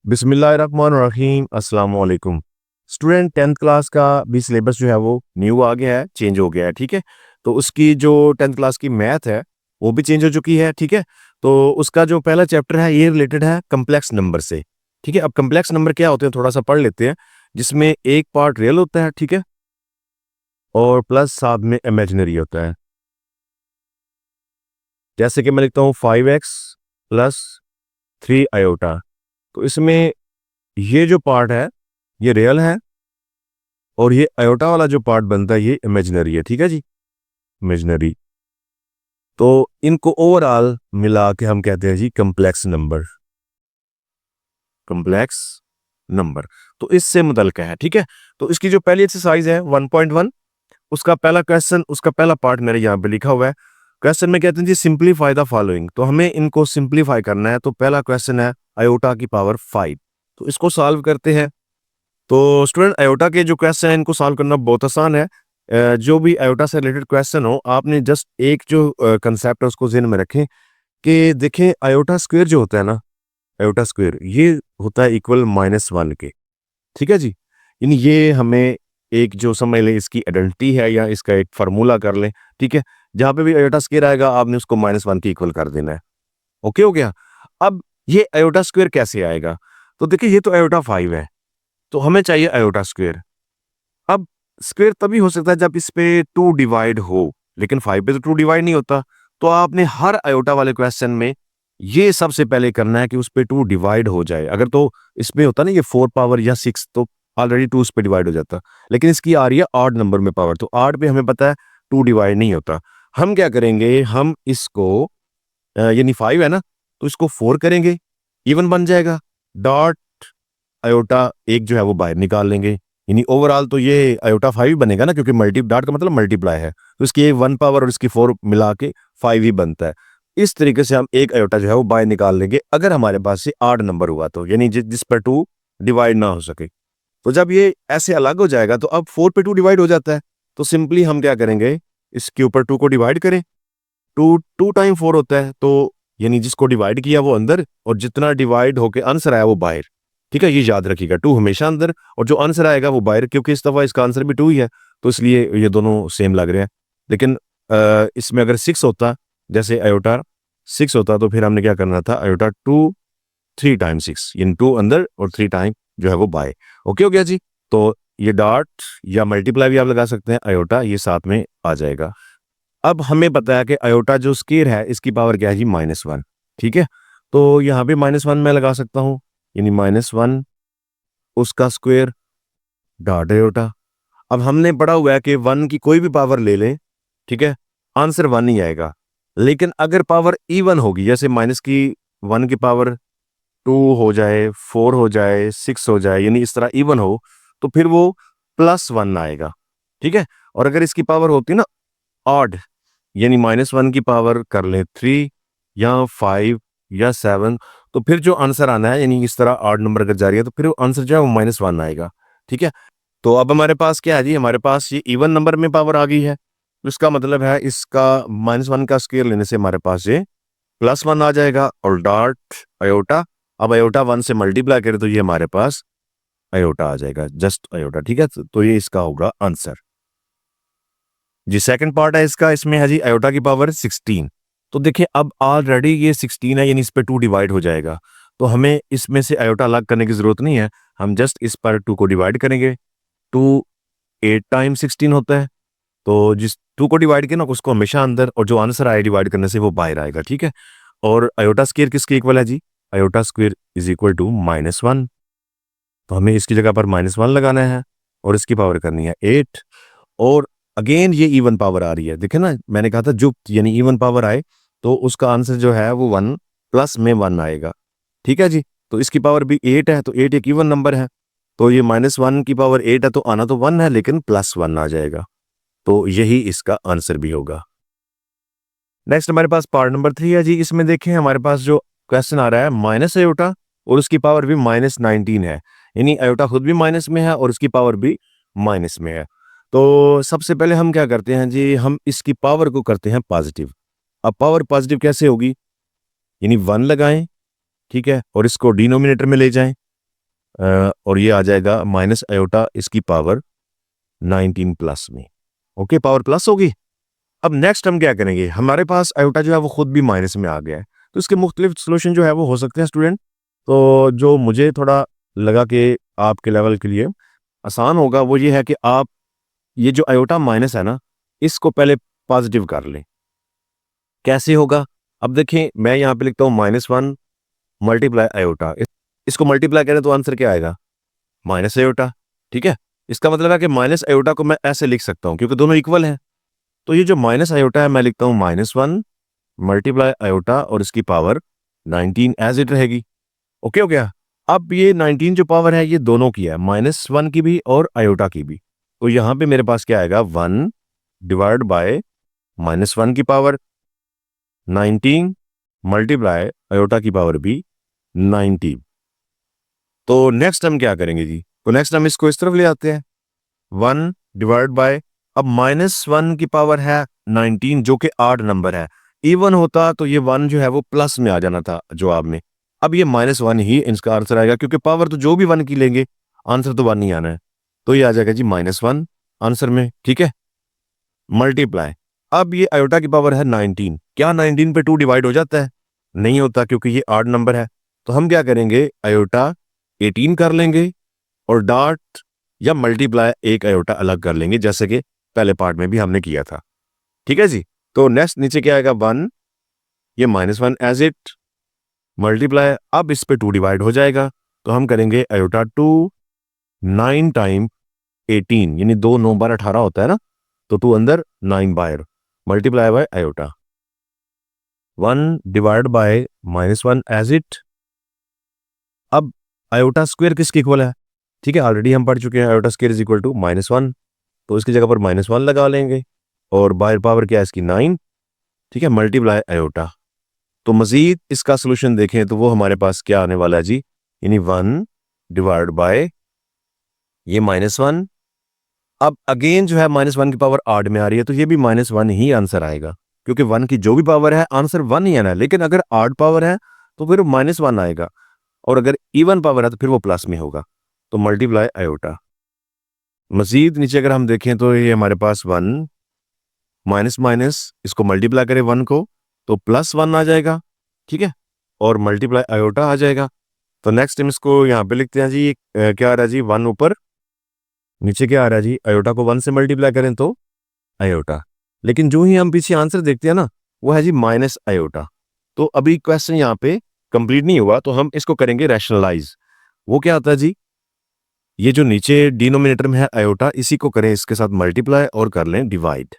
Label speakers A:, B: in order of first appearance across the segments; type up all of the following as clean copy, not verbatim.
A: बिस्मिल्लाहिर्रहमानिर्रहीम अस्सलाम वालेकुम। स्टूडेंट 10th क्लास का भी सिलेबस जो है वो न्यू आ गया है, चेंज हो गया है। ठीक है, तो उसकी जो 10th क्लास की मैथ है वो भी चेंज हो चुकी है। ठीक है, तो उसका जो पहला चैप्टर है ये रिलेटेड है कम्प्लेक्स नंबर से। ठीक है, अब कम्प्लेक्स नंबर क्या होते हैं थोड़ा सा पढ़ लेते हैं, जिसमें एक पार्ट रियल होता है, ठीक है, और प्लस साथ में इमेजिनरी होता है। जैसे कि मैं लिखता हूँ 5x प्लस 3 आयोटा, तो इसमें ये जो पार्ट है ये रियल है और ये आयोटा वाला जो पार्ट बनता है ये इमेजिनरी है। ठीक है जी, इमेजिनरी। तो इनको ओवरऑल मिला के हम कहते हैं जी कम्प्लेक्स नंबर, कम्प्लेक्स नंबर। तो इससे मुतल्लिक है। ठीक है, तो इसकी जो पहली एक्सरसाइज है 1.1, उसका पहला क्वेश्चन, उसका पहला पार्ट मेरे यहाँ पे लिखा हुआ है। क्वेश्चन में कहते हैं जी सिंप्लीफाई द फॉलोइंग, तो हमें इनको सिंप्लीफाई करना है। तो पहला क्वेश्चन है आयोटा की पावर 5, तो इसको सॉल्व करते हैं। तो स्टूडेंट आयोटा के जो क्वेश्चन है इनको सॉल्व करना बहुत आसान है। जो भी आयोटा से रिलेटेड क्वेश्चन हो, आपने जस्ट एक जो कंसेप्ट है उसको ज़हन में रखें कि देखें आयोटा स्क्वायर जो होता है ना, आयोटा स्क्वायर ये होता है इक्वल -1 के। ठीक है जी, यानी ये हमें एक जो समझ लें इसकी आइडेंटिटी है या इसका एक फार्मूला कर लें। ठीक है, जहाँ पे भी आयोटा स्क्वायर आएगा आपने उसको -1 के इक्वल कर देना है। ओके हो गया। अब ये आयोटा स्क्वायर कैसे आएगा? तो देखिए ये तो आयोटा 5 है, तो हमें चाहिए आयोटा स्क्वायर। अब स्क्वायर तभी हो सकता है जब इस पे 2 डिवाइड हो, लेकिन 5 पे तो 2 डिवाइड नहीं होता। तो आपने हर आयोटा वाले क्वेश्चन में ये सबसे पहले करना है कि उस पे 2 डिवाइड हो जाए। अगर तो इसमें होता ना ये 4 पावर या 6, तो ऑलरेडी 2 उस पे डिवाइड हो जाता, लेकिन इसकी आ रही है ऑड नंबर में पावर, तो 8 पे हमें पता है 2 डिवाइड नहीं होता। हम क्या करेंगे, हम इसको यानी 5 है ना, तो इसको 4 करेंगे, इवन बन जाएगा। डॉट आयोटा एक जो है वो बाहर निकाल लेंगे, यानी ओवरऑल तो ये आयोटा 5 ही बनेगा ना, क्योंकि मल्टी डॉट का मतलब मल्टीप्लाई है, तो इसकी 1 पावर और इसकी 4 मिला के 5 ही बनता है। इस तरीके से हम एक आयोटा जो है वो बाहर निकाल लेंगे अगर हमारे पास से 8 नंबर हुआ तो, यानी जिस पर 2 डिवाइड ना हो सके। तो जब ये ऐसे अलग हो जाएगा तो अब 4 पे 2 डिवाइड हो जाता है, तो सिंपली हम क्या करेंगे, इसके ऊपर 2 को डिवाइड करें। 2 टाइम 4 होता है, तो यानी जिसको डिवाइड किया वो अंदर और जितना डिवाइड होके आंसर आया वो बाहर। ठीक है, ये याद रखिएगा, 2 हमेशा अंदर और जो आंसर आएगा वो बाहर, क्योंकि इस दफा इसका आंसर भी 2 ही है, तो इसलिए ये दोनों सेम लग रहे हैं। लेकिन इसमें अगर 6 होता, जैसे आयोटा 6 होता, तो फिर हमने क्या करना था, आयोटा 2 3 टाइम 6, यानी 2 अंदर और 3 टाइम जो है वो बाय। ओके हो गया जी। तो ये डॉट या मल्टीप्लाई भी आप लगा सकते हैं, आयोटा ये साथ में आ जाएगा। अब हमें पता है कि आयोटा जो स्क्वायर है इसकी पावर क्या है जी, -1। ठीक है, तो यहाँ पे -1 मैं लगा सकता हूँ, यानी -1 उसका स्क्वायर डॉट आयोटा। अब हमने पढ़ा हुआ है कि 1 की कोई भी पावर ले लें, ठीक है, आंसर 1 ही आएगा। लेकिन अगर पावर इवन होगी, जैसे माइनस की 1 की पावर 2 हो जाए, 4 हो जाए, 6 हो जाए, यानी इस तरह इवन हो, तो फिर वो +1 आएगा। ठीक है, और अगर इसकी पावर होती ना ऑड, यानी -1 की पावर कर लें 3 या 5 या 7, तो फिर जो आंसर आना है, यानी इस तरह ऑड नंबर अगर जारी है तो फिर आंसर जो है वो -1 आएगा। ठीक है, तो अब हमारे पास क्या है जी, हमारे पास ये इवन नंबर में पावर आ गई है, तो इसका मतलब है इसका -1 का स्क्वायर लेने से हमारे पास ये +1 आ जाएगा और डॉट आयोटा। अब आयोटा 1 से मल्टीप्लाई करें तो ये हमारे पास आयोटा आ जाएगा, जस्ट आयोटा। ठीक है, तो ये इसका होगा आंसर जी। सेकंड पार्ट है इसका, इसमें है जी आयोटा की पावर 16। तो देखिए अब ऑलरेडी ये 16 है, यानी इस पे 2 डिवाइड हो जाएगा, तो हमें इसमें से आयोटा अलग करने की जरूरत नहीं है, हम जस्ट इस पर 2 को डिवाइड करेंगे। 2 8 टाइम 16 होता है, तो जिस 2 को डिवाइड किया ना उसको हमेशा अंदर, और जो आंसर आए डिवाइड करने से वो बाहर आएगा। ठीक है, और आयोटा स्क्वायर किसके इक्वल है जी, iota square is equal to -1, तो हमें इसकी जगह पर -1 लगाना है और इसकी पावर करनी है 8। और अगेन ये इवन पावर आ रही है, देखे ना मैंने कहा था जुप्त, यानी इवन पावर आए तो उसका आंसर जो है वो 1 प्लस में 1 आएगा। ठीक है जी, तो इसकी पावर भी 8 है, तो 8 एक इवन नंबर है, तो ये -1 की पावर 8 है, तो आना तो 1 है लेकिन +1 आ जाएगा, तो यही इसका आंसर भी होगा। नेक्स्ट हमारे पास पार्ट नंबर 3 है जी। इसमें देखें हमारे पास जो क्वेश्चन आ रहा है माइनस आयोटा और उसकी पावर भी -19 है, यानी आयोटा खुद भी माइनस में है और उसकी पावर भी माइनस में है। तो सबसे पहले हम क्या करते हैं जी, हम इसकी पावर को करते हैं पॉजिटिव। अब पावर पॉजिटिव कैसे होगी, यानी 1 लगाएं, ठीक है, और इसको डिनोमिनेटर में ले जाएं, और ये आ जाएगा माइनस आयोटा इसकी पावर 19 प्लस में। ओके, पावर प्लस होगी। अब नेक्स्ट हम क्या करेंगे, हमारे पास आयोटा जो है वो खुद भी माइनस में आ गया है, तो इसके मुख्तलिफ सोल्यूशन जो है वो हो सकते हैं स्टूडेंट। तो जो मुझे थोड़ा लगा कि आपके लेवल के लिए आसान होगा वो ये है कि आप ये जो आयोटा माइनस है ना, इसको पहले पॉजिटिव कर लें। कैसे होगा, अब देखें मैं यहाँ पे लिखता हूँ -1 मल्टीप्लाई आयोटा, इसको मल्टीप्लाई करें तो आंसर क्या आएगा, माइनस आयोटा। ठीक है, इसका मतलब है कि माइनस आयोटा को मैं ऐसे लिख सकता हूँ क्योंकि दोनों इक्वल हैं। तो ये जो माइनस आयोटा है मैं लिखता हूँ -1 मल्टीप्लाई आयोटा और इसकी पावर 19 एज इट रहेगी। ओके हो गया। अब ये 19 जो पावर है ये दोनों की है, -1 की भी और आयोटा की भी। तो यहाँ पे मेरे पास क्या आएगा, 1 डिवाइड बाय -1 की पावर 19 मल्टीप्लाई आयोटा की पावर भी 19। तो नेक्स्ट हम क्या करेंगे जी, तो नेक्स्ट हम इसको इस तरफ ले आते हैं, 1 डिवाइड बाय, अब -1 की पावर है 19 जो कि आड नंबर है, इवन होता तो ये 1 जो है वो प्लस में आ जाना था जवाब में। अब ये -1 ही इसका आंसर आएगा क्योंकि पावर तो जो भी 1 की लेंगे आंसर तो 1 ही आना है। तो ये आ जाएगा जी -1 आंसर में। ठीक है, मल्टीप्लाई, अब ये आयोटा की पावर है 19, क्या 19 पे 2 डिवाइड हो जाता है, नहीं होता क्योंकि ये आड नंबर है। तो हम क्या करेंगे, आयोटा 18 कर लेंगे और डॉट या मल्टीप्लाई एक आयोटा अलग कर लेंगे जैसे कि पहले पार्ट में भी हमने किया था। ठीक है जी, तो नेक्स्ट नीचे क्या आएगा, 1, ये -1 एज इट मल्टीप्लाई, अब इस पे 2 डिवाइड हो जाएगा तो हम करेंगे आयोटा 2 9 टाइम 18, यानी 2 9 12 18 होता है ना, तो 2 अंदर 9 बाहर multiply by iota, 1 divide by -1 as it. अब आयोटा स्क्वायर किसके इक्वल है, ठीक है ऑलरेडी हम पढ़ चुके हैं, iota square is equal to -1, तो इसकी जगह पर -1 लगा लेंगे और बाहर पावर क्या है इसकी 9। ठीक है, मल्टीप्लाई आयोटा। तो मजीद इसका सोल्यूशन देखें तो वो हमारे पास क्या आने वाला है जी, यानी 1 डिवाइड बाय ये -1। अब अगेन जो है -1 की पावर आड में आ रही है तो ये भी -1 ही आंसर आएगा क्योंकि 1 की जो भी पावर है आंसर 1 ही आना है, लेकिन अगर आड पावर है तो फिर -1 आएगा और अगर इवन पावर है तो फिर वो प्लस में होगा। तो मल्टीप्लाई आयोटा। मजीद नीचे अगर हम देखें तो ये हमारे पास 1 माइनस माइनस इसको मल्टीप्लाई करें 1 को तो +1 आ जाएगा। ठीक है, और मल्टीप्लाई आयोटा आ जाएगा। तो नेक्स्ट हम इसको यहाँ पे लिखते हैं जी, क्या आ रहा है जी, 1 ऊपर, नीचे क्या आ रहा है जी, आयोटा को 1 से मल्टीप्लाई करें तो आयोटा। लेकिन जो ही हम पीछे आंसर देखते हैं ना वो है जी माइनस आयोटा। तो अभी क्वेश्चन यहाँ पे कंप्लीट नहीं हुआ तो हम इसको करेंगे रैशनलाइज। वो क्या आता है जी, ये जो नीचे डिनोमिनेटर में है आयोटा इसी को करें इसके साथ मल्टीप्लाई और कर लें डिवाइड।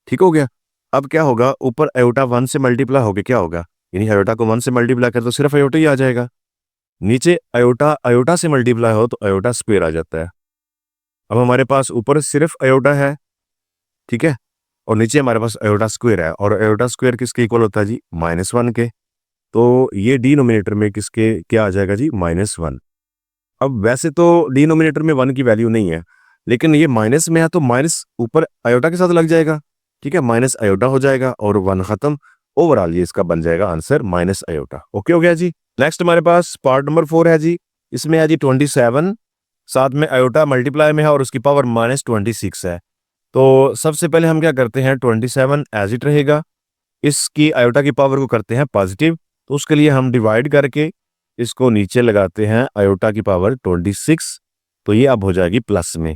A: ठीक हो गया। अब क्या होगा, ऊपर आयोटा 1 से मल्टीप्लाई हो गया, क्या होगा, यानी आयोटा को 1 से मल्टीप्लाई कर तो सिर्फ आयोटा ही आ जाएगा। नीचे आयोटा आयोटा से मल्टीप्लाई हो तो आयोटा स्क्वायर आ जाता है। अब हमारे पास ऊपर सिर्फ आयोटा है, ठीक है, और नीचे हमारे पास आयोटा स्क्वायर है, और आयोटा स्क्वायर किसके इक्वल होता है जी, -1 के। तो ये डिनोमिनेटर में किसके क्या आ जाएगा जी, -1। अब वैसे तो डिनोमिनेटर में 1 की वैल्यू नहीं है, लेकिन ये माइनस में है तो माइनस ऊपर आयोटा के साथ लग जाएगा। ठीक है, माइनस आयोटा हो जाएगा और 1 खत्म। ओवरऑल ये इसका बन जाएगा आंसर माइनस आयोटा। ओके हो गया जी। नेक्स्ट हमारे पास पार्ट नंबर 4 है जी, इसमें है जी 27, साथ में आयोटा मल्टीप्लाई में है और उसकी पावर -26 है। तो सबसे पहले हम क्या करते हैं, 27 एज इट रहेगा, इसकी आयोटा की पावर को करते हैं पॉजिटिव, तो उसके लिए हम डिवाइड करके इसको नीचे लगाते हैं आयोटा की पावर 26, तो ये अब हो जाएगी प्लस में।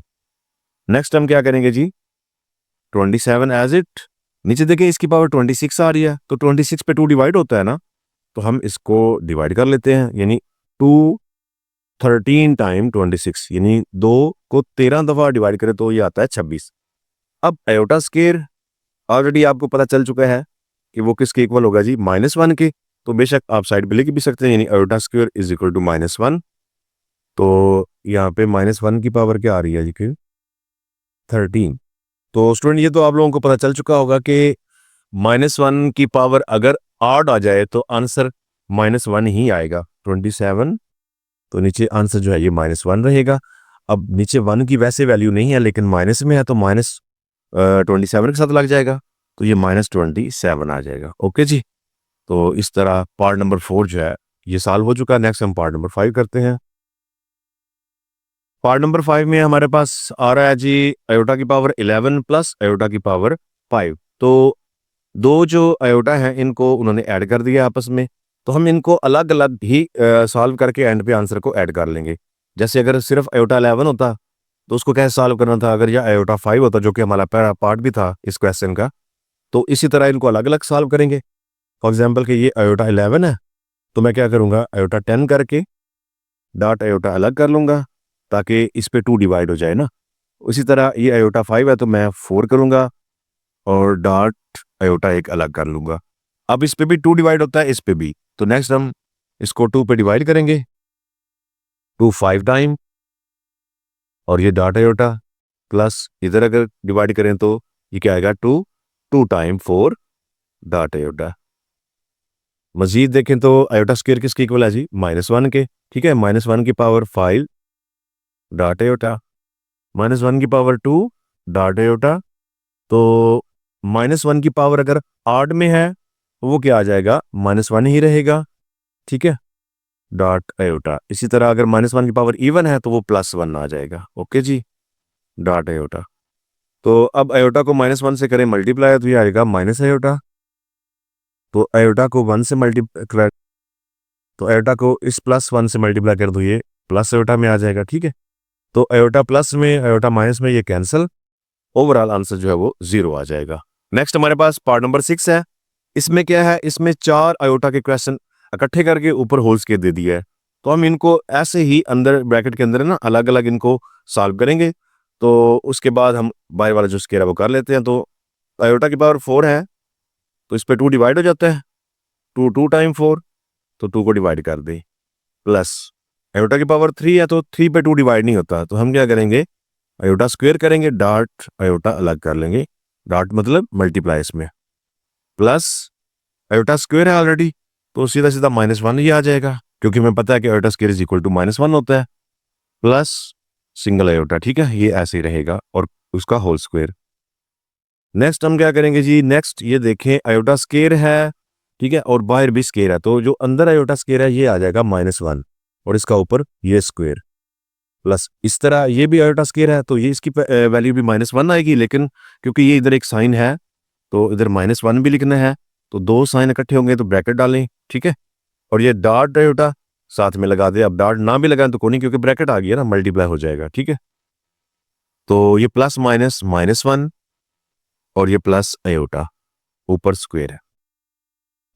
A: नेक्स्ट हम क्या करेंगे जी, 27 एज इट, नीचे देखें इसकी पावर 26 आ रही है तो 26 पे 2 डिवाइड होता है ना, तो हम इसको डिवाइड कर लेते हैं, यानी 2 13 टाइम 26, यानी 2 को 13 दफा डिवाइड करें तो ये आता है 26। अब आयोटा स्क्वायर ऑलरेडी आपको पता चल चुका है कि वो किसके इक्वल होगा जी, -1 के, तो बेशक आप साइड पे लिख भी सकते हैं, यानी iota square is equal to -1। तो यहाँ पे -1 की पावर क्या आ रही है जी, 13। तो स्टूडेंट ये तो आप लोगों को पता चल चुका होगा कि -1 की पावर अगर ऑड आ जाए तो आंसर -1 ही आएगा। 27, तो नीचे आंसर जो है ये -1 रहेगा। अब नीचे 1 की वैसे वैल्यू नहीं है लेकिन माइनस में है तो -27 के साथ लग जाएगा, तो ये -27 आ जाएगा। ओके जी, तो इस तरह पार्ट नंबर 4 जो है ये सॉल्व हो चुका है। नेक्स्ट हम पार्ट नंबर 5 करते हैं। पार्ट नंबर 5 में हमारे पास आ रहा है जी आयोटा की पावर 11 प्लस आयोटा की पावर 5। तो दो जो आयोटा हैं इनको उन्होंने ऐड कर दिया आपस में, तो हम इनको अलग अलग ही सॉल्व करके एंड पे आंसर को ऐड कर लेंगे। जैसे अगर सिर्फ आयोटा 11 होता तो उसको कैसे सॉल्व करना था, अगर यह आयोटा 5 होता जो कि हमारा पहला पार्ट भी था इस क्वेश्चन का, तो इसी तरह इनको अलग अलग सॉल्व करेंगे। फॉर एग्जाम्पल कि ये आयोटा 11 है तो मैं क्या करूँगा, आयोटा 10 करके डॉट आयोटा अलग कर लूँगा ताकि इस पे 2 डिवाइड हो जाए ना। उसी तरह ये आयोटा 5 है तो मैं 4 करूँगा और डॉट आयोटा एक अलग कर लूँगा। अब इस पे भी 2 डिवाइड होता है, इस पे भी, तो नेक्स्ट हम इसको 2 पे डिवाइड करेंगे, 2 5 टाइम और ये डॉट आयोटा प्लस इधर अगर डिवाइड करें तो ये क्या आएगा 2 2 टाइम 4 डॉट आयोटा। मजीद देखें तो आयोटा स्क्वायर किसके इक्वल है जी, -1 के। ठीक है, -1 की पावर 5 डॉट आयोटा, -1 की पावर 2 डॉट आयोटा। तो -1 की पावर अगर ऑड में है तो वो क्या आ जाएगा, -1 ही रहेगा। ठीक है, डॉट आयोटा। इसी तरह अगर -1 की पावर इवन है तो वो +1 आ जाएगा। ओके जी, डॉट आयोटा। तो अब आयोटा को -1 से करें मल्टीप्लाई तो ये आएगा माइनस आयोटा। तो आयोटा को 1 से मल्टीप्लाई, तो आयोटा को इस +1 से मल्टीप्लाई कर दो, ये प्लस आयोटा में आ जाएगा। ठीक है, तो आयोटा प्लस में आयोटा माइनस में ये कैंसिल, ओवरऑल आंसर जो है वो 0 आ जाएगा। नेक्स्ट हमारे पास पार्ट नंबर 6 है। इसमें क्या है, इसमें 4 आयोटा के क्वेश्चन इकट्ठे करके ऊपर होल्स के दे दिया है, तो हम इनको ऐसे ही अंदर ब्रैकेट के अंदर ना अलग अलग इनको सॉल्व करेंगे। तो उसके बाद हम बाहर वाला जो स्क्वायर है वो कर लेते हैं। तो आयोटा की पावर 4 है तो इस पे 2 डिवाइड हो जाता है, 2 2 टाइम 4, तो 2 को डिवाइड कर दें, प्लस आयोटा की पावर 3 है तो 3 पे 2 डिवाइड नहीं होता, तो हम क्या करेंगे, आयोटा स्क्वायर करेंगे, डॉट आयोटा अलग कर लेंगे, डॉट मतलब मल्टीप्लाई इसमें, प्लस आयोटा स्क्वायर है ऑलरेडी तो सीधा सीधा -1 ही आ जाएगा क्योंकि हमें पता है कि iota square is equal to -1 होता है, प्लस सिंगल आयोटा। ठीक है, ये ऐसे ही रहेगा और उसका होल स्क्वायर। नेक्स्ट हम क्या करेंगे जी, नेक्स्ट ये देखें आयोटा स्क्वायर है, ठीक है, और बाहर भी स्क्वायर है, तो जो अंदर आयोटा स्क्वायर है ये आ जाएगा -1 और इसका ऊपर ये स्क्वायर, प्लस इस तरह ये भी आयोटा स्क्वायर है तो ये इसकी वैल्यू भी -1 आएगी, लेकिन क्योंकि ये इधर एक साइन है तो इधर -1 भी लिखना है, तो दो साइन इकट्ठे होंगे तो ब्रैकेट डालें। ठीक है, और ये डॉट आयोटा साथ में लगा दे, अब डॉट ना भी लगाएं तो कोई नहीं क्योंकि ब्रैकेट आ गया ना, मल्टीप्लाई हो जाएगा। ठीक है, तो ये प्लस माइनस -1 और ये प्लस आयोटा ऊपर स्क्वायर है।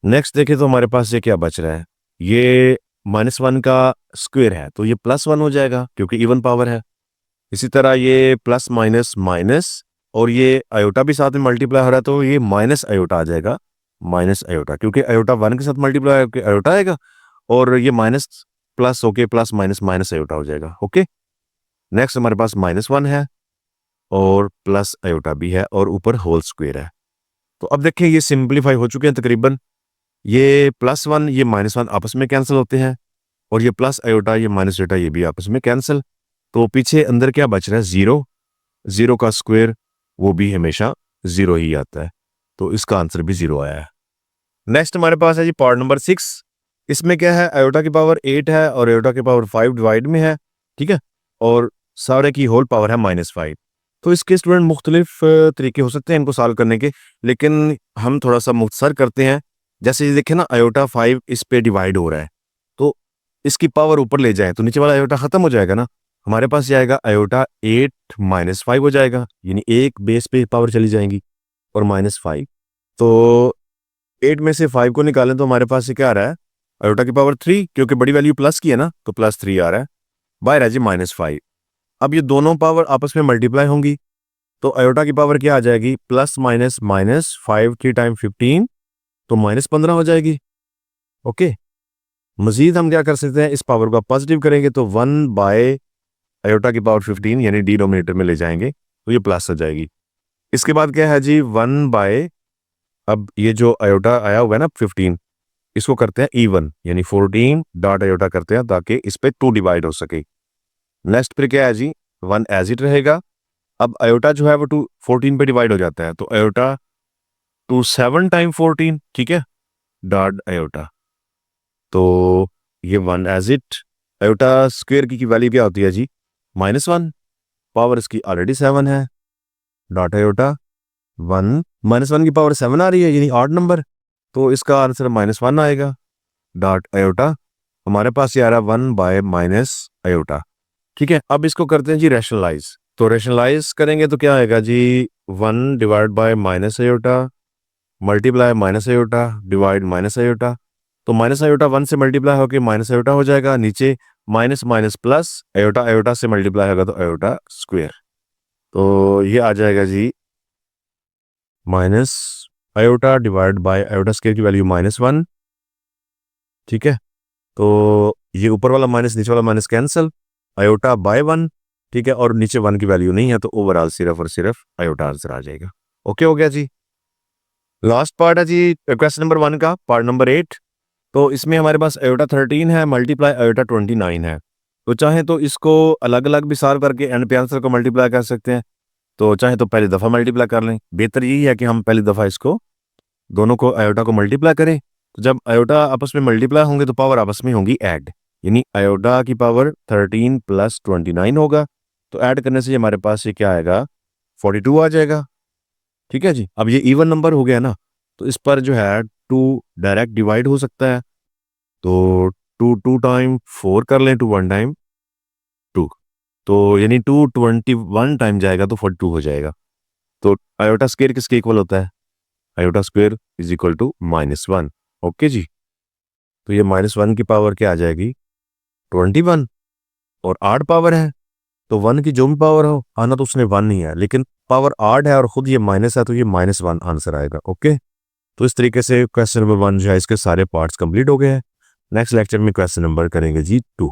A: नेक्स्ट देखें तो हमारे पास ये क्या बच रहा है, ये -1 का स्क्वायर है तो ये +1 हो जाएगा क्योंकि इवन पावर है। इसी तरह ये प्लस माइनस माइनस और ये आयोटा भी साथ में मल्टीप्लाई हो रहा है तो ये माइनस आयोटा आ जाएगा, माइनस आयोटा क्योंकि आयोटा 1 के साथ मल्टीप्लाई होकर आयोटा आएगा और ये माइनस प्लस होके प्लस माइनस माइनस आयोटा हो जाएगा। ओके, नेक्स्ट हमारे पास -1 है और प्लस आयोटा भी है और ऊपर होल स्क्वायर है। तो अब देखें ये सिंप्लीफाई हो चुके हैं तकरीबन, ये +1 ये -1 आपस में कैंसिल होते हैं और ये प्लस आयोटा ये माइनस आयोटा ये भी आपस में कैंसिल, तो पीछे अंदर क्या बच रहा है, 0, 0 का स्क्वायर वो भी हमेशा 0 ही आता है, तो इसका आंसर भी 0 आया है। नेक्स्ट हमारे पास है जी पार्ट नंबर 6। इसमें क्या है, आयोटा की पावर 8 है और आयोटा की पावर 5 डिवाइड में है। ठीक है, और सारे की होल पावर है -5। तो इसके स्टूडेंट मुख्तलिफ तरीके हो सकते हैं इनको सॉल्व करने के, लेकिन हम थोड़ा सा मुख्तसर करते हैं। जैसे ये देखें ना, आयोटा 5 इस पे डिवाइड हो रहा है तो इसकी पावर ऊपर ले जाए तो नीचे वाला आयोटा खत्म हो जाएगा ना, हमारे पास ये आएगा आयोटा 8 -5 हो जाएगा, यानी एक बेस पे पावर चली जाएंगी और -5। तो 8 में से 5 को निकालें तो हमारे पास ये क्या आ रहा है, आयोटा की पावर 3, क्योंकि बड़ी वैल्यू प्लस की है ना तो +3 आ रहा है, बाहर है जी -5। अब ये दोनों पावर आपस में मल्टीप्लाई होंगी तो आयोटा की पावर क्या आ जाएगी, प्लस माइनस माइनस 5 3 टाइम 15 तो -15 हो जाएगी। ओके, मजीद हम क्या कर सकते हैं, इस पावर को पॉजिटिव करेंगे तो 1 बाय आयोटा की पावर 15 यानी डिनोमिनेटर में ले जाएंगे तो ये प्लस हो जाएगी। इसके बाद क्या है जी 1 बाय, अब ये जो आयोटा आया हुआ है ना 15, इसको करते हैं इवन यानी 14 डॉट आयोटा करते हैं ताकि इस पे 2 डिवाइड हो सके। नेक्स्ट फिर क्या है जी 1 एज इट रहेगा। अब आयोटा जो है वो 2 14 पे डिवाइड हो जाता है तो आयोटा 2 7 टाइम 14, ठीक है, डॉट आयोटा। तो ये 1 एज इट, आयोटा स्क्वायर की वैल्यू क्या होती है जी -1, पावर इसकी ऑलरेडी 7 है, डॉट आयोटा 1, -1 की पावर 7 आ रही है यानी ऑड नंबर, तो इसका आंसर -1 आएगा, डॉट आयोटा हमारे पास ये आ रहा है 1 बाय माइनस आयोटा। ठीक है, अब इसको करते हैं जी रैशनलाइज। तो रैशनलाइज करेंगे तो क्या आएगा जी 1 divide by minus iota multiply minus iota divide minus iota. तो माइनस आयोटा 1 से मल्टीप्लाई होकर माइनस आयोटा हो जाएगा, नीचे minus minus plus iota, iota से मल्टीप्लाई होगा तो आयोटा स्क्वायर। तो ये आ जाएगा जी minus iota divide by iota square की वैल्यू -1। ठीक है, तो ये ऊपर वाला माइनस नीचे वाला माइनस कैंसिल, आयोटा बाय 1। ठीक है, और नीचे 1 की वैल्यू नहीं है तो ओवरऑल सिर्फ और सिर्फ आयोटा आंसर आ जाएगा। ओके हो गया जी। लास्ट पार्ट है जी क्वेश्चन नंबर 1 का, पार्ट नंबर 8। तो इसमें हमारे पास आयोटा 13 है मल्टीप्लाई आयोटा 29 है। तो चाहे तो इसको अलग अलग भी सॉल्व करके एंड पे आंसर को मल्टीप्लाई कर सकते हैं, तो चाहे तो पहली दफ़ा मल्टीप्लाई कर लें। बेहतर यही है कि हम पहली दफ़ा इसको दोनों को आयोटा को मल्टीप्लाई करें। तो जब आयोटा आपस में मल्टीप्लाई होंगे तो पावर आपस में होंगी ऐड, यानी आयोटा की पावर 13 प्लस 29 होगा। तो ऐड करने से हमारे पास ये क्या आएगा 42 आ जाएगा। ठीक है जी, अब ये इवन नंबर हो गया ना, तो इस पर जो है 2 डायरेक्ट डिवाइड हो सकता है, तो 2 टाइम 4 कर लें, 2 1 टाइम 2, तो यानी 2 21 टाइम जाएगा तो 42 हो जाएगा। तो आयोटा स्क्वायर किसके इक्वल होता है, iota square is equal to -1। Okay जी, तो ये -1 की पावर क्या आ जाएगी 21, और आड पावर है तो 1 की जो भी पावर हो, आना तो उसने 1 ही है, लेकिन पावर आड है और खुद ये माइनस है तो ये -1 आंसर आएगा। ओके, तो इस तरीके से क्वेश्चन नंबर 1 जो है इसके सारे पार्ट्स कंप्लीट हो गए हैं। नेक्स्ट लेक्चर में क्वेश्चन नंबर करेंगे जी 2।